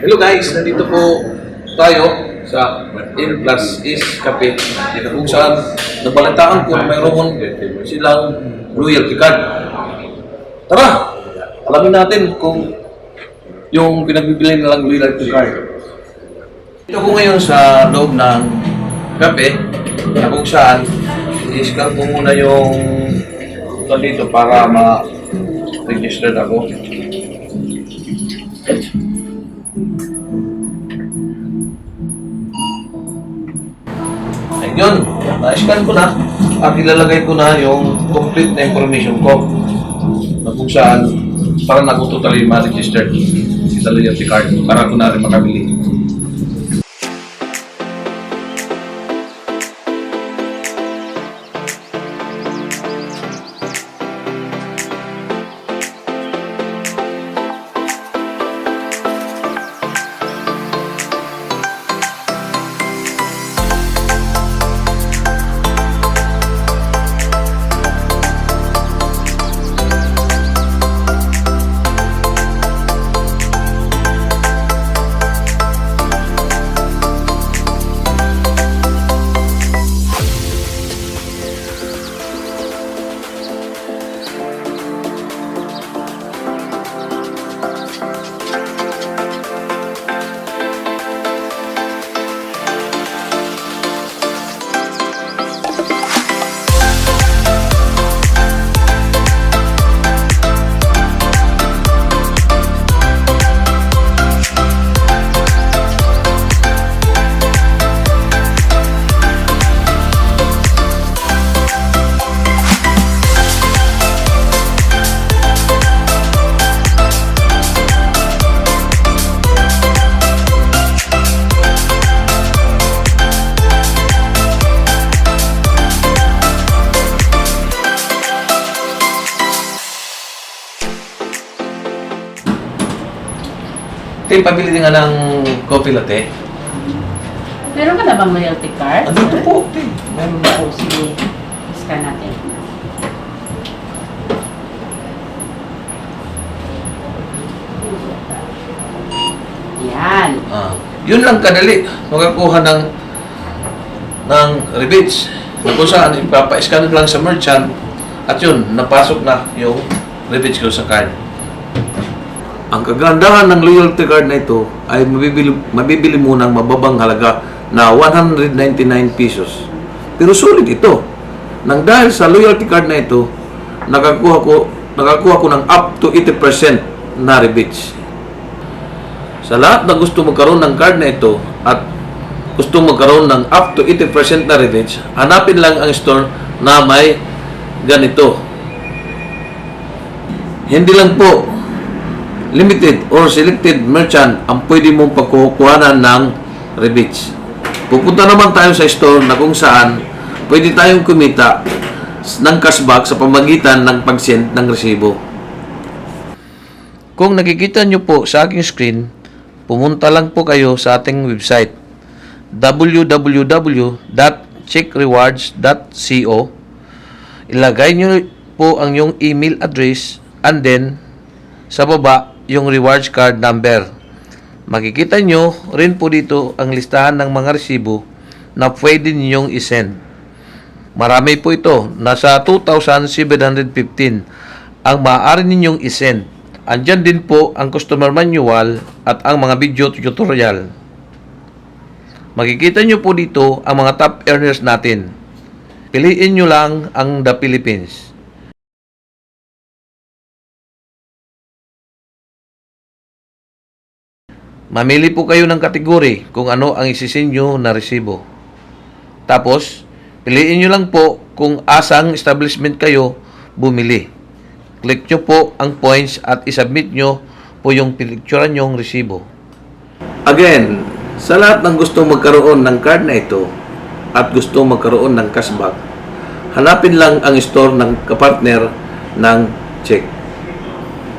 Hello guys, nandito po tayo sa N Plus is Cafe. Dito kung saan nabalitaan ko na mayroon silang loyalty card. Tara, alamin natin kung yung pinagbibili nilang loyalty card. Dito ko ngayon sa loob ng cafe na kung saan i-scan ko muna yung dito para ma-register ako. Ayun, na-scan ko na at ilalagay ko na yung complete na information ko na kung saan para na ko totally ma-registered sa loyalty card para ko na rin makabili. Ito pabili din nga ng coffee latte. Meron ka na bang loyalty card? Andito po, ate. Meron na po. Sige, scan natin. Yan. Yun lang kadali. Makakuha ng rebates. Na kung saan ipapa-scan lang sa merchant at yun, napasok na yung rebates ko sa card. Ang kagandahan ng loyalty card na ito ay mabibili mo ng mababang halaga na 199 pesos. Pero sulit ito. Nang dahil sa loyalty card na ito, nakakuha ko ng up to 80% na rebates. Sa lahat na gusto magkaroon ng card na ito at gusto magkaroon ng up to 80% na rebates, hanapin lang ang store na may ganito. Hindi lang po limited or selected merchant ang pwede mong pagkukuhanan ng rebates. Pupunta naman tayo sa store na kung saan pwede tayong kumita ng cashback sa pamagitan ng pag-send ng resibo. Kung nakikita nyo po sa aking screen, pumunta lang po kayo sa ating website www.checkrewards.co. Ilagay nyo po ang yung email address and then sa baba yung rewards card number. Makikita nyo rin po dito ang listahan ng mga resibo na pwede ninyong isend. Marami po ito. Nasa 2,715 ang maaari ninyong isend. Andyan din po ang customer manual at ang mga video tutorial. Makikita nyo po dito ang mga top earners natin. Piliin nyo lang ang The Philippines. Mamili po kayo ng kategory kung ano ang isisinyo na resibo. Tapos, piliin nyo lang po kung asang establishment kayo bumili. Click nyo po ang points at isubmit nyo po yung pinicturean nyong resibo. Again, sa lahat ng gusto magkaroon ng card na ito at gusto magkaroon ng cashback, hanapin lang ang store ng kapartner ng Check.